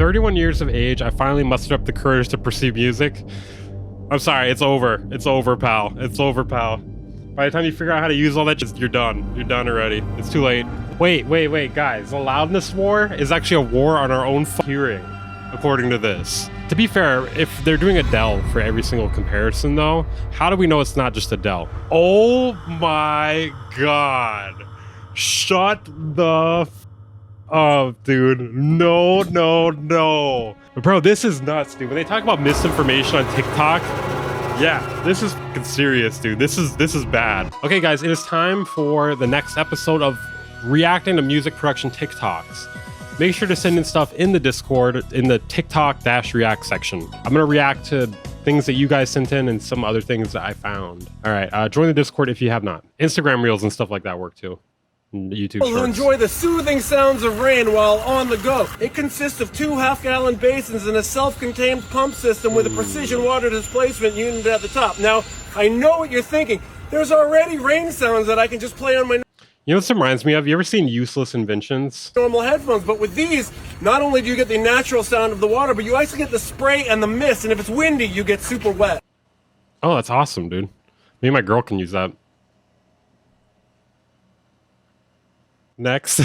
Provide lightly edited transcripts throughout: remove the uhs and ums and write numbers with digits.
31 years of age, I finally mustered up the courage to pursue music. I'm sorry, it's over. It's over, pal. It's over, pal. By the time you figure out how to use all that, you're done. You're done already. It's too late. Wait, guys. The Loudness war is actually a war on our own hearing, according to this. To be fair, if they're doing Adele for every single comparison, though, how do we know it's not just Adele? Oh my god. Shut the up, dude. No. But bro, this is nuts, dude. When they talk about misinformation on TikTok, yeah, this is fucking serious, dude. This is bad. Okay, guys, it is time for the next episode of reacting to music production TikToks. Make sure to send in stuff in the Discord in the TikTok-react section. I'm gonna react to things that you guys sent in and some other things that I found. All right, join the Discord if you have not. Instagram Reels and stuff like that work too. YouTube People who enjoy the soothing sounds of rain while on the go. It consists of 2 half-gallon basins and a self-contained pump system with a precision water displacement unit at the top. Now, I know what you're thinking. There's already rain sounds that I can just play on my... You know what this reminds me of? You ever seen Useless Inventions? Normal headphones, but with these, not only do you get the natural sound of the water, but you actually get the spray and the mist, and if it's windy, you get super wet. Oh, that's awesome, dude. Maybe my girl can use that. Next.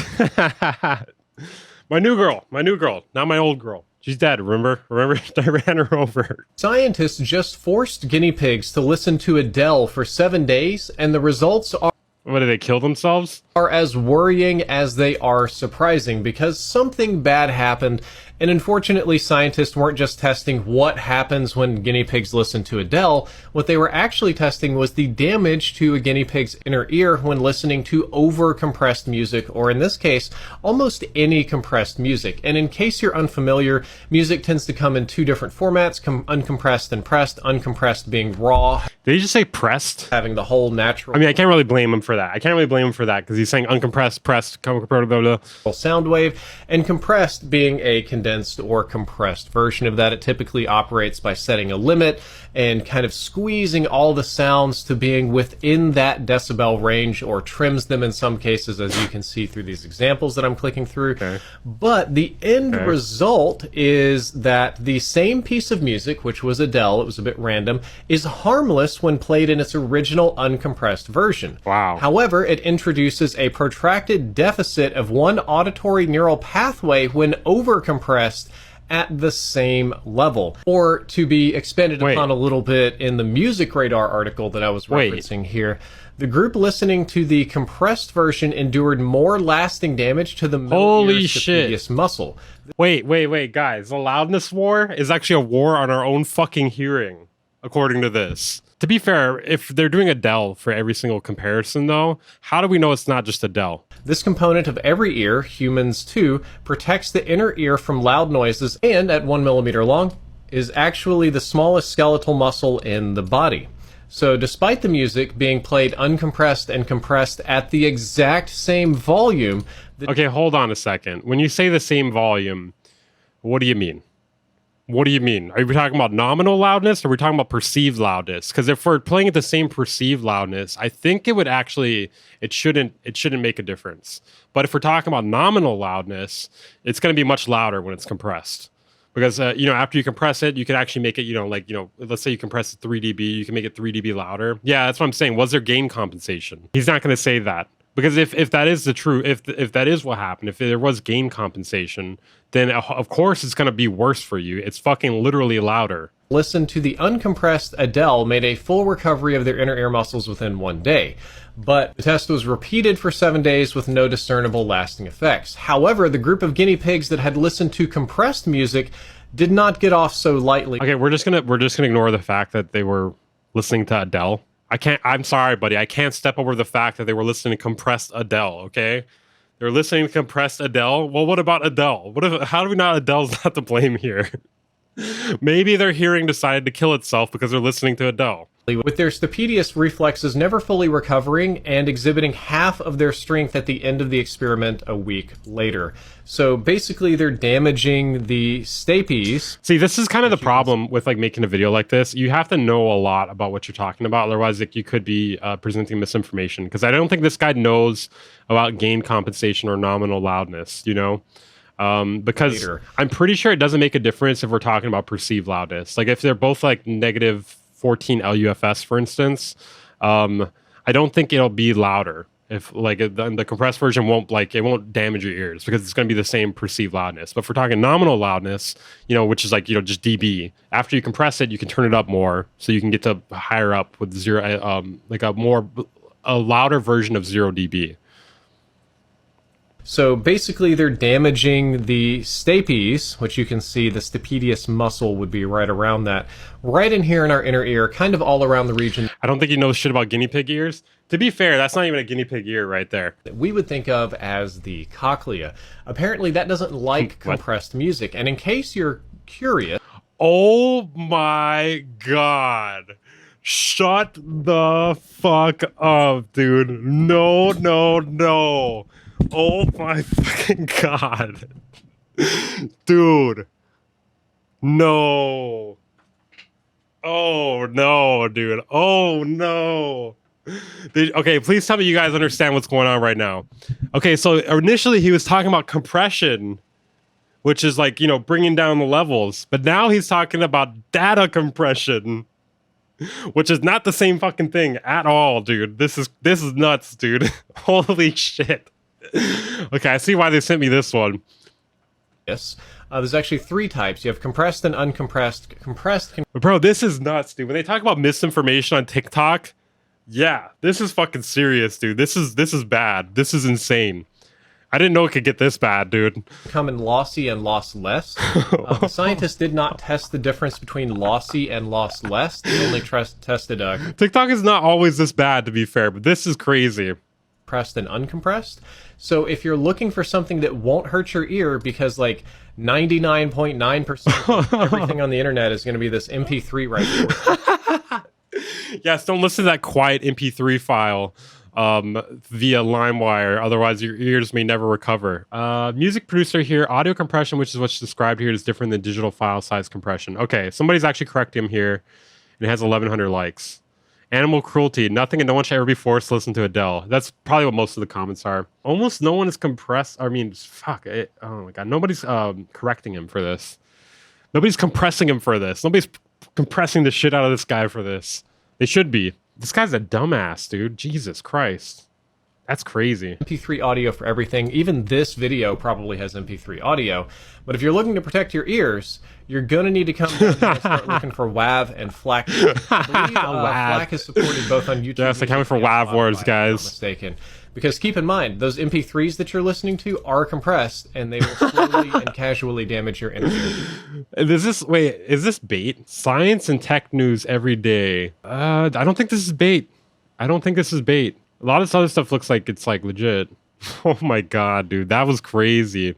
my new girl, not my old girl. She's dead, remember? I ran her over. Scientists just forced guinea pigs to listen to Adele for 7 days, and the results are... What, did they kill themselves? ...are as worrying as they are surprising, because something bad happened, and unfortunately scientists weren't just testing what happens when guinea pigs listen to Adele. What they were actually testing was the damage to a guinea pig's inner ear when listening to over-compressed music, or in this case, almost any compressed music. And in case you're unfamiliar, music tends to come in 2 different formats, uncompressed and pressed, uncompressed being raw. Did he just say pressed? Having the whole natural... I mean, I can't really blame him for that. Because he's saying uncompressed, pressed, blah, blah, blah. Sound wave, and compressed being a condensed or compressed version of that. It typically operates by setting a limit and kind of squeezing all the sounds to being within that decibel range, or trims them in some cases, as you can see through these examples that I'm clicking through. Okay. But the end result is that the same piece of music, which was Adele, it was a bit random, is harmless when played in its original uncompressed version. Wow. However, it introduces a protracted deficit of one auditory neural pathway when over-compressed at the same level. Or, to be expanded upon a little bit in the Music Radar article that I was referencing here, the group listening to the compressed version endured more lasting damage to the middle ear stapedius muscle. Wait, guys. The Loudness war is actually a war on our own fucking hearing, according to this. To be fair, if they're doing Adele for every single comparison, though, how do we know it's not just Adele? This component of every ear, humans too, protects the inner ear from loud noises, and at 1 millimeter long, is actually the smallest skeletal muscle in the body. So despite the music being played uncompressed and compressed at the exact same volume... Okay, hold on a second. When you say the same volume, what do you mean? What do you mean? Are we talking about nominal loudness, or are we talking about perceived loudness? Because if we're playing at the same perceived loudness, I think it would actually, it shouldn't make a difference. But if we're talking about nominal loudness, it's going to be much louder when it's compressed. Because, after you compress it, you can actually make it, let's say you compress it 3 dB, you can make it 3 dB louder. Yeah, that's what I'm saying. Was there gain compensation? He's not going to say that. Because if that is the true, if that is what happened, if there was gain compensation, then of course it's going to be worse for you. It's fucking literally louder. Listen to the uncompressed Adele made a full recovery of their inner ear muscles within 1 day. But the test was repeated for 7 days with no discernible lasting effects. However, the group of guinea pigs that had listened to compressed music did not get off so lightly. Okay, we're just gonna ignore the fact that they were listening to Adele. I'm sorry, buddy. I can't step over the fact that they were listening to compressed Adele, okay? They're listening to compressed Adele. Well, what about Adele? How do we know Adele's not to blame here? Maybe their hearing decided to kill itself because they're listening to Adele. With their stapedius reflexes never fully recovering and exhibiting half of their strength at the end of the experiment a week later. So basically they're damaging the stapes. See, this is kind of the problem with making a video like this. You have to know a lot about what you're talking about. Otherwise, you could be presenting misinformation. Because I don't think this guy knows about gain compensation or nominal loudness, Because Later. I'm pretty sure it doesn't make a difference if we're talking about perceived loudness. Like if they're both like negative 14 LUFS, for instance, I don't think it'll be louder. If like the compressed version won't damage your ears because it's going to be the same perceived loudness. But if we're talking nominal loudness, which is like just dB. After you compress it, you can turn it up more, so you can get to higher up with zero, like a louder version of 0 dB. So basically they're damaging the stapes, which you can see the stapedius muscle would be right around that, right in here in our inner ear, kind of all around the region. I don't think you know shit about guinea pig ears. To be fair, that's not even a guinea pig ear right there. That we would think of as the cochlea. Apparently that doesn't like compressed music. And in case you're curious... Oh my god. Shut the fuck up, dude. No, no, no. Oh my fucking god. Dude. No. Oh no, dude. Oh no. Okay, please tell me you guys understand what's going on right now. Okay, so initially he was talking about compression, which is like, bringing down the levels. But now he's talking about data compression, which is not the same fucking thing at all, dude. This is nuts, dude. Holy shit. Okay, I see why they sent me this one. Yes. There's actually 3 types. You have compressed and uncompressed. Bro, this is nuts, dude. When they talk about misinformation on TikTok, yeah, this is fucking serious, dude. This is bad. This is insane. I didn't know it could get this bad, dude. Come in lossy and lossless. The scientists did not test the difference between lossy and lossless. They only tested TikTok is not always this bad, to be fair, but this is crazy. Compressed and uncompressed. So if you're looking for something that won't hurt your ear, because like 99.9% of everything on the internet is going to be this MP3 right here. Yes, don't listen to that quiet MP3 file via LimeWire, otherwise your ears may never recover. Music producer here, audio compression, which is what's described here, is different than digital file size compression. Okay, somebody's actually correcting him here, and it has 1,100 likes. Animal cruelty, nothing and no one should ever be forced to listen to Adele. That's probably what most of the comments are. Almost no one is compressed. I mean, fuck it. Oh my god, nobody's correcting him for this. Nobody's compressing him for this. Nobody's compressing the shit out of this guy for this. They should be. This guy's a dumbass, dude. Jesus Christ. That's crazy. MP3 audio for everything. Even this video probably has MP3 audio. But if you're looking to protect your ears, you're going to need to come down and start looking for Wav and Flack. I believe Flack is supported both on YouTube. Yes, they're coming for Wav Wars, guys. If I'm not mistaken. Because keep in mind, those MP3s that you're listening to are compressed, and they will slowly and casually damage your inner ear. Is this bait? Science and tech news every day. I don't think this is bait. I don't think this is bait. A lot of this other stuff looks like it's like legit. Oh my god, dude, that was crazy.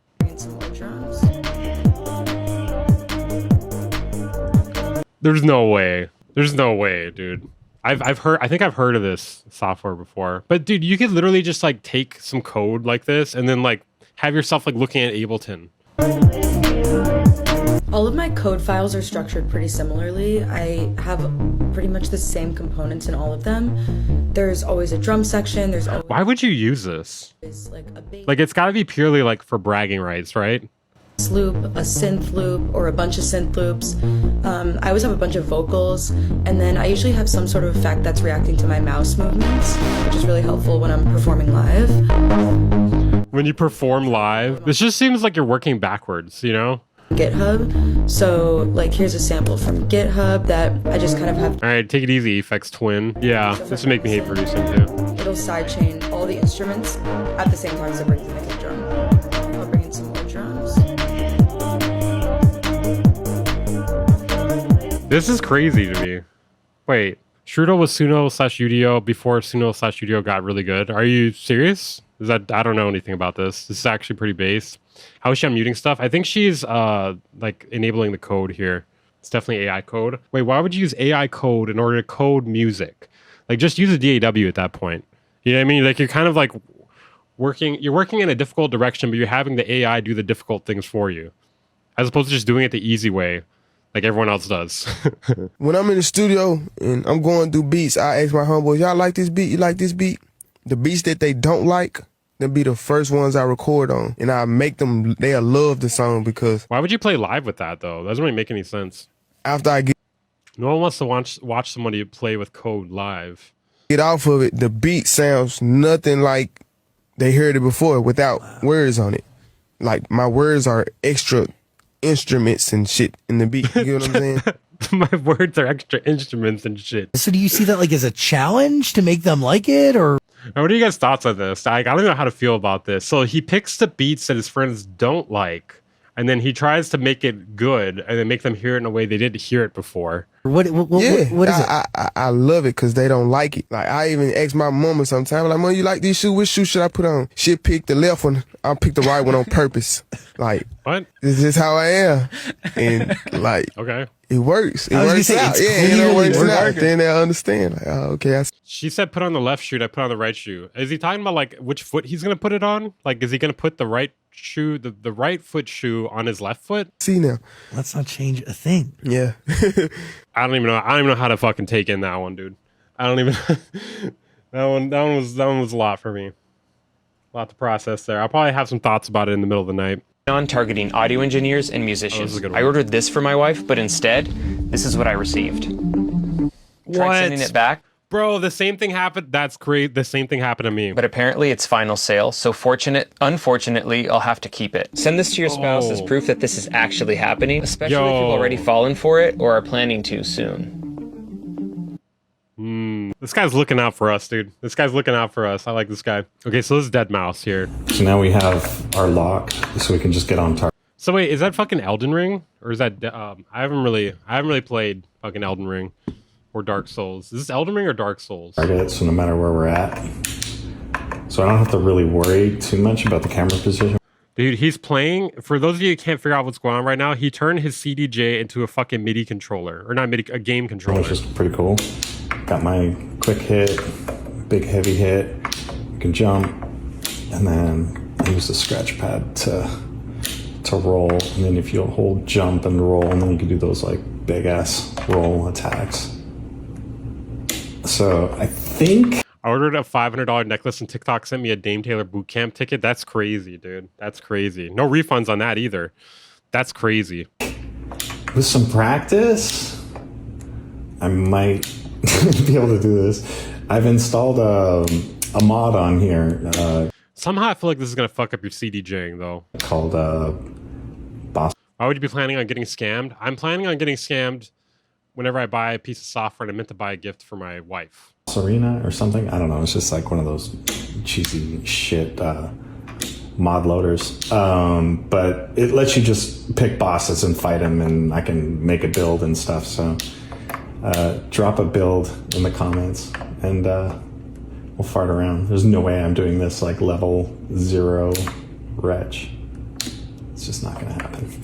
There's no way. There's no way, dude. I think I've heard of this software before. But dude, you could literally just like take some code like this and then like have yourself like looking at Ableton. All of my code files are structured pretty similarly. I have pretty much the same components in all of them. There's always a drum section. There's always Why would you use this? like a bass Like it's got to be purely like for bragging rights, right? loop, a synth loop, or a bunch of synth loops. I always have a bunch of vocals, and then I usually have some sort of effect that's reacting to my mouse movements, which is really helpful when I'm performing live. When you perform live, this just seems like you're working backwards, you know? GitHub. So like here's a sample from GitHub that I just kind of have. All right, take it easy, Effects Twin. Yeah, this would make me hate producing too. It'll sidechain all the instruments at the same time as it brings in the kick drum. I'll bring in some more drums. This is crazy to me. Wait, Shrudo was Suno/Udio before Suno/Udio got really good. Are you serious? Is that, I don't know anything about this. This is actually pretty base. How is she unmuting stuff? I think she's like enabling the code here. It's definitely AI code. Wait, why would you use AI code in order to code music? Like just use a DAW at that point. You know what I mean? Like you're kind of like working in a difficult direction, but you're having the AI do the difficult things for you. As opposed to just doing it the easy way, like everyone else does. When I'm in the studio and I'm going through beats, I ask my homeboys, y'all like this beat? You like this beat? The beats that they don't like, They'll be the first ones I record on, and I make them, they'll love the song because... Why would you play live with that, though? That doesn't really make any sense. After I get... No one wants to watch somebody play with code live. Get off of it, the beat sounds nothing like they heard it before without words on it. Like, my words are extra instruments and shit in the beat. You know what I'm saying? My words are extra instruments and shit. So do you see that like as a challenge to make them like it, or? What are you guys' thoughts on this? I don't know how to feel about this. So he picks the beats that his friends don't like, and then he tries to make it good, and then make them hear it in a way they didn't hear it before. What is it? I love it because they don't like it. Like, I even ask my mama sometimes, like, Mom, you like these shoes? Which shoe should I put on? She'll pick the left one. I'll pick the right one on purpose. Like, what? This is how I am. And, like, okay. It works. It works out. Yeah, it works out. Then they'll understand. Like, oh, okay. She said put on the left shoe, I put on the right shoe. Is he talking about, like, which foot he's going to put it on? Like, is he going to put the right shoe, the right foot shoe on his left foot? See now. Let's not change a thing. Yeah. I don't even know how to fucking take in that one, dude. I don't even that one was a lot for me. A lot to process there. I'll probably have some thoughts about it in the middle of the night. On targeting audio engineers and musicians. I ordered this for my wife, but instead, this is what I received. Tried sending it back. Bro, the same thing happened. That's great. The same thing happened to me. But apparently it's final sale, so unfortunately, I'll have to keep it. Send this to your spouse as proof that this is actually happening, especially if you've already fallen for it or are planning to soon. This guy's looking out for us, dude. This guy's looking out for us. I like this guy. Okay, so this is Dead Mouse here. So now we have our lock, so we can just get on target. So wait, is that fucking Elden Ring, or is that I haven't really played fucking Elden Ring or Dark Souls. Is this Elden Ring or Dark Souls? Target, so no matter where we're at, so I don't have to really worry too much about the camera position. Dude, he's playing. For those of you who can't figure out what's going on right now, he turned his CDJ into a fucking MIDI controller, or not MIDI, a game controller. Which is pretty cool. Got my quick hit, big heavy hit. You can jump, and then I use the scratch pad to roll. And then if you hold jump and roll, and then you can do those like big ass roll attacks. So I think I ordered a $500 necklace and TikTok sent me a Dame Taylor bootcamp ticket. That's crazy, dude. That's crazy. No refunds on that either. That's crazy. With some practice, I might be able to do this. I've installed a mod on here. Somehow I feel like this is going to fuck up your CDJing, though. Called Boss. Why would you be planning on getting scammed? I'm planning on getting scammed whenever I buy a piece of software, and I meant to buy a gift for my wife. Arena or something. I don't know. It's just like one of those cheesy shit mod loaders. But it lets you just pick bosses and fight them, and I can make a build and stuff. So drop a build in the comments, and we'll fart around. There's no way I'm doing this like level 0 wretch. It's just not gonna happen.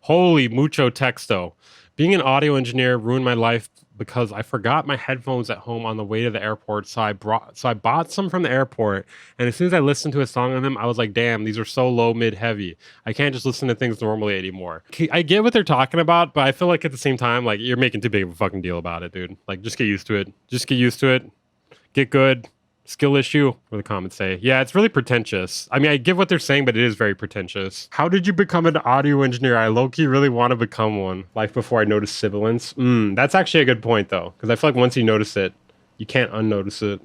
Holy mucho texto. Being an audio engineer ruined my life because I forgot my headphones at home on the way to the airport. So I bought some from the airport, and as soon as I listened to a song on them, I was like, damn, these are so low, mid, heavy. I can't just listen to things normally anymore. I get what they're talking about, but I feel like at the same time, like, you're making too big of a fucking deal about it, dude. Like, just get used to it. Just get used to it. Get good. Skill issue, or the comments say. Yeah, it's really pretentious. I mean, I get what they're saying, but it is very pretentious. How did you become an audio engineer? I low-key really want to become one. Life before I noticed sibilance. That's actually a good point, though, because I feel like once you notice it, you can't unnotice it.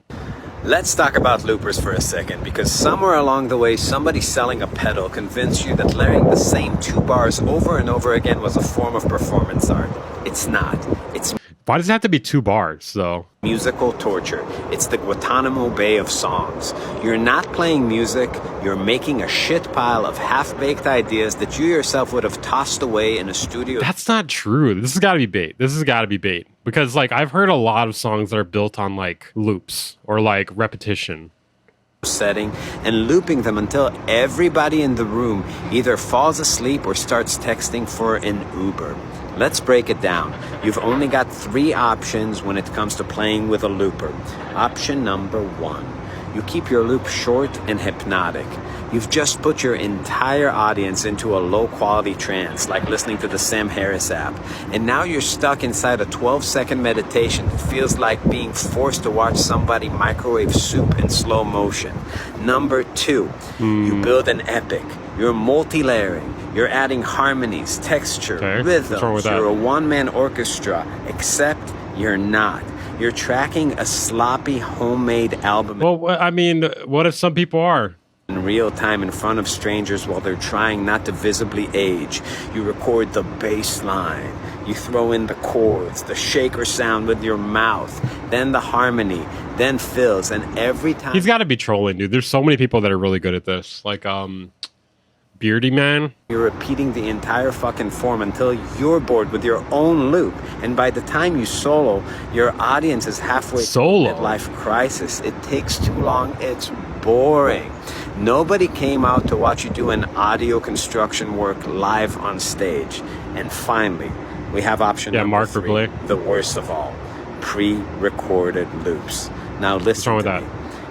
Let's talk about loopers for a second, because somewhere along the way, somebody selling a pedal convinced you that layering the same 2 bars over and over again was a form of performance art. It's not. It's Why does it have to be 2 bars, though? Musical torture. It's the Guantanamo Bay of songs. You're not playing music, you're making a shit pile of half-baked ideas that you yourself would have tossed away in a studio. That's not true. This has got to be bait. This has got to be bait. Because, like, I've heard a lot of songs that are built on, like, loops or, like, repetition. Setting and looping them until everybody in the room either falls asleep or starts texting for an Uber. Let's break it down. You've only got 3 options when it comes to playing with a looper. Option number 1. You keep your loop short and hypnotic. You've just put your entire audience into a low-quality trance, like listening to the Sam Harris app. And now you're stuck inside a 12-second meditation. It feels like being forced to watch somebody microwave soup in slow motion. Number 2, you build an epic. You're multi-layering. You're adding harmonies, texture, rhythms. You're a one-man orchestra, except you're not. You're tracking a sloppy homemade album. Well, I mean, what if some people are? In real time in front of strangers while they're trying not to visibly age. You record the bass line. You throw in the chords, the shaker sound with your mouth, then the harmony, then fills, and every time... He's got to be trolling, dude. There's so many people that are really good at this. Like, Beardy Man. You're repeating the entire fucking form until you're bored with your own loop. And by the time you solo, your audience is halfway through a midlife crisis. It takes too long. It's boring. Nobody came out to watch you do an audio construction work live on stage. And finally, we have option number 3, the worst of all, pre-recorded loops. Now listen. What's wrong with that?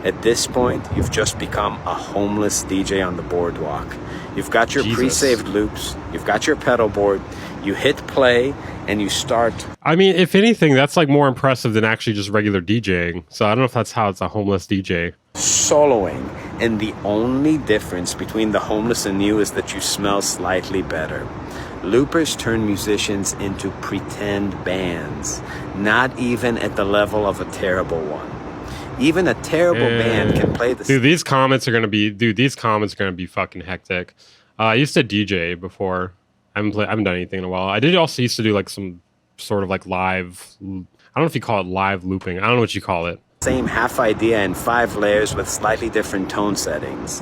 At this point, you've just become a homeless DJ on the boardwalk. You've got your pre-saved loops, you've got your pedal board, you hit play, and you start. I mean, if anything, that's like more impressive than actually just regular DJing. So I don't know if that's how it's a homeless DJ. Soloing, and the only difference between the homeless and you is that you smell slightly better. Loopers turn musicians into pretend bands, not even at the level of a terrible one. Even a terrible band can play the... Dude, these comments are going to be fucking hectic. I used to DJ before. I haven't done anything in a while. I did also used to do like some sort of like live... I don't know if you call it live looping. I don't know what you call it. Same half idea in 5 layers with slightly different tone settings.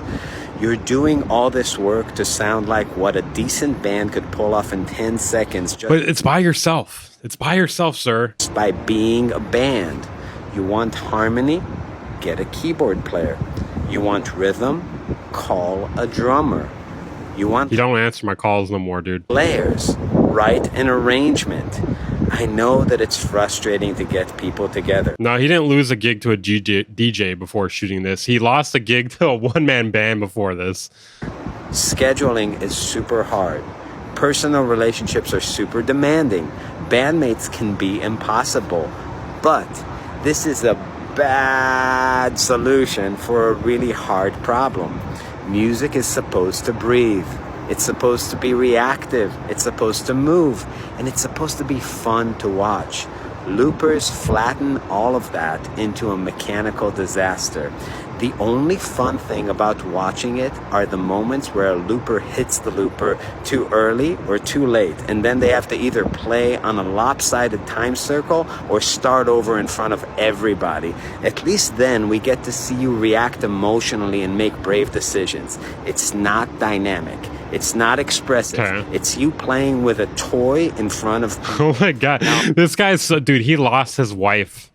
You're doing all this work to sound like what a decent band could pull off in 10 seconds. But it's by yourself. It's by yourself, sir. Just by being a band. You want harmony? Get a keyboard player. You want rhythm? Call a drummer. You don't answer my calls no more, dude. Layers. Write an arrangement. I know that it's frustrating to get people together. No, he didn't lose a gig to a DJ before shooting this. He lost a gig to a one-man band before this. Scheduling is super hard. Personal relationships are super demanding. Bandmates can be impossible. But this is a bad solution for a really hard problem. Music is supposed to breathe. It's supposed to be reactive. It's supposed to move. And it's supposed to be fun to watch. Loopers flatten all of that into a mechanical disaster. The only fun thing about watching it are the moments where a looper hits the looper too early or too late, and then they have to either play on a lopsided time circle or start over in front of everybody. At least then we get to see you react emotionally and make brave decisions. It's not dynamic. It's not expressive. Okay. It's you playing with a toy in front of people. Oh my god. This guy's so... Dude, he lost his wife.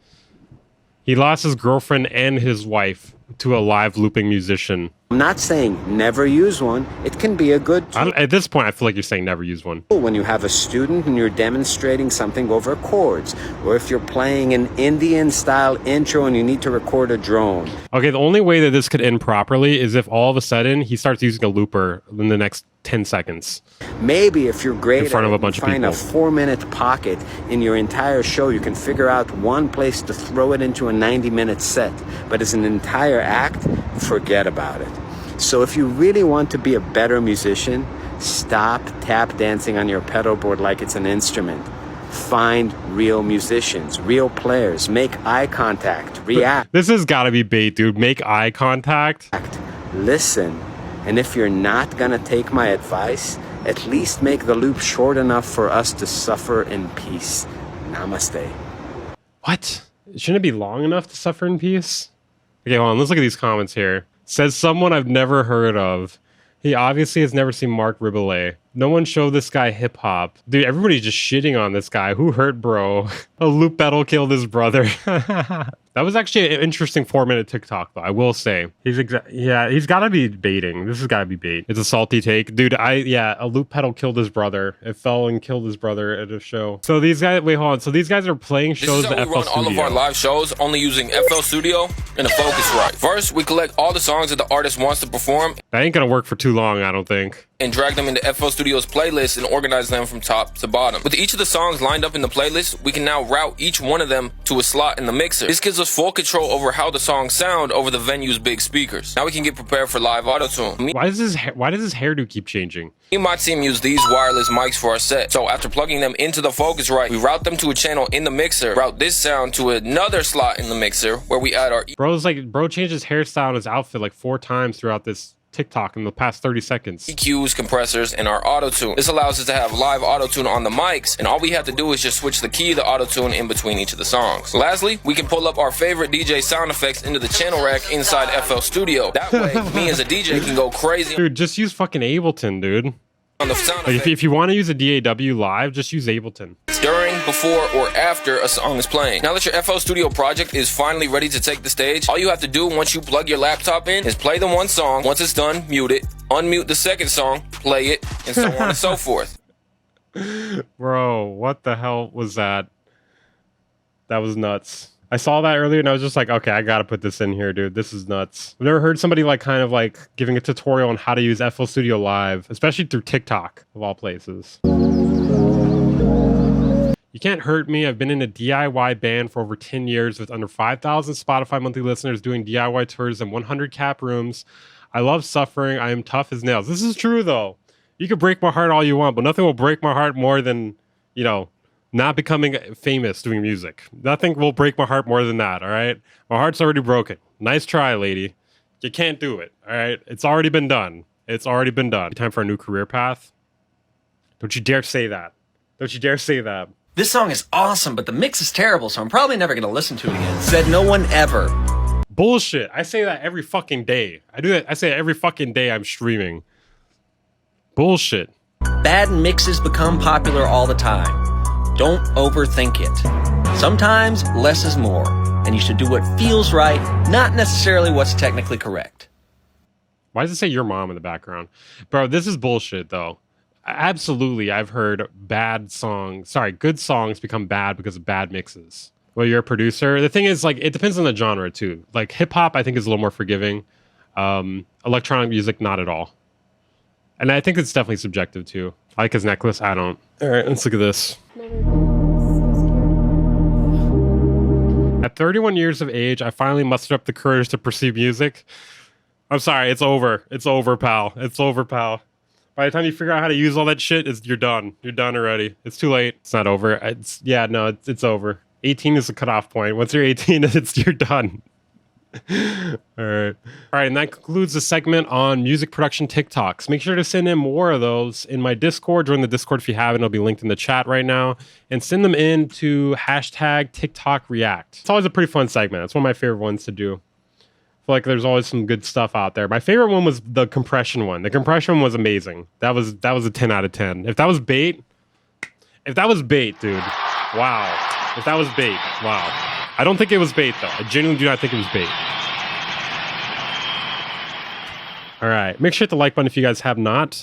He lost his girlfriend and his wife to a live looping musician. I'm not saying never use one. It can be a good tool. At this point, I feel like you're saying never use one. When you have a student and you're demonstrating something over chords, or if you're playing an Indian-style intro and you need to record a drone. Okay, the only way that this could end properly is if all of a sudden he starts using a looper in the next 10 seconds. Maybe if you're great in front of a bunch of people. Find a 4-minute pocket in your entire show, you can figure out one place to throw it into a 90-minute set. But as an entire act, forget about it. So if you really want to be a better musician, stop tap dancing on your pedal board like it's an instrument. Find real musicians, real players, make eye contact, react. This has got to be bait, dude. Make eye contact. Listen. And if you're not gonna take my advice, at least make the loop short enough for us to suffer in peace. Namaste. What? Shouldn't it be long enough to suffer in peace? Okay, hold on. Let's look at these comments here. Says someone I've never heard of. He obviously has never seen Mark Riboulet. No one showed this guy hip hop. Dude, everybody's just shitting on this guy. Who hurt bro? A loop battle killed his brother. That was actually an interesting 4-minute TikTok, though, I will say. He's gotta be baiting. This has gotta be bait. It's a salty take. Dude, a loop pedal killed his brother. It fell and killed his brother at a show. So these guys, wait, hold on. So these guys are playing shows at FL Studio. We run all of our live shows only using FL Studio and a Focusrite. First, we collect all the songs that the artist wants to perform. That ain't gonna work for too long, I don't think. And drag them into FL Studio's playlist and organize them from top to bottom. With each of the songs lined up in the playlist, we can now route each one of them to a slot in the mixer. This gives us full control over how the songs sound over the venue's big speakers. Now we can get prepared for live auto-tune. Why does his hairdo keep changing? Me and my team use these wireless mics for our set. So after plugging them into the Focusrite, we route them to a channel in the mixer, route this sound to another slot in the mixer where we add our... Bro changed his hairstyle and his outfit like 4 times throughout this TikTok in the past 30 seconds. EQs, compressors, and our auto-tune. This allows us to have live auto-tune on the mics, and all we have to do is just switch the key of the auto-tune in between each of the songs. Lastly, we can pull up our favorite DJ sound effects into the channel rack inside FL Studio. That way, me as a DJ can go crazy. Dude, just use fucking Ableton, dude. On the sound like if you want to use a DAW live, just use Ableton. During, before, or after a song is playing. Now that your FL Studio project is finally ready to take the stage, all you have to do once you plug your laptop in is play the one song. Once it's done, mute it, unmute the second song, play it, and so on and so forth. Bro, what the hell was that? That was nuts. I saw that earlier and I was just like, okay, I gotta put this in here, dude. This is nuts. I've never heard somebody like kind of like giving a tutorial on how to use FL Studio Live, especially through TikTok, of all places. You can't hurt me. I've been in a DIY band for over 10 years with under 5,000 Spotify monthly listeners doing DIY tours in 100 cap rooms. I love suffering. I am tough as nails. This is true, though. You can break my heart all you want, but nothing will break my heart more than, you know, not becoming famous doing music. Nothing will break my heart more than that, all right? My heart's already broken. Nice try, lady. You can't do it, all right? It's already been done. It's already been done. Time for a new career path? Don't you dare say that. Don't you dare say that. This song is awesome, but the mix is terrible, so I'm probably never going to listen to it again. Said no one ever. Bullshit. I say that every fucking day. I do that. I say it every fucking day I'm streaming. Bullshit. Bad mixes become popular all the time. Don't overthink it. Sometimes less is more, and you should do what feels right, not necessarily what's technically correct. Why does it say your mom in the background? Bro, this is bullshit, though. Absolutely, I've heard good songs become bad because of bad mixes. Well, you're a producer. The thing is, like, it depends on the genre, too. Like, hip-hop, I think, is a little more forgiving. Electronic music, not at all. And I think it's definitely subjective, too. I like his necklace. I don't. All right, let's look at this. At 31 years of age, I finally mustered up the courage to pursue music. I'm sorry, it's over. It's over, pal. It's over, pal. By the time you figure out how to use all that shit, you're done. You're done already. It's too late. It's not over. It's over. 18 is the cutoff point. Once you're 18, you're done. All right, and that concludes the segment on music production TikToks. Make sure to send in more of those in my Discord. Join the Discord if you haven't. It'll be linked in the chat right now. And send them in to hashtag TikTok React. It's always a pretty fun segment. It's one of my favorite ones to do. I feel like there's always some good stuff out there. My favorite one was the compression one. The compression one was amazing. That was a 10 out of 10. If that was bait, dude, wow. If that was bait, wow. I don't think it was bait, though. I genuinely do not think it was bait. All right. Make sure to hit the like button if you guys have not.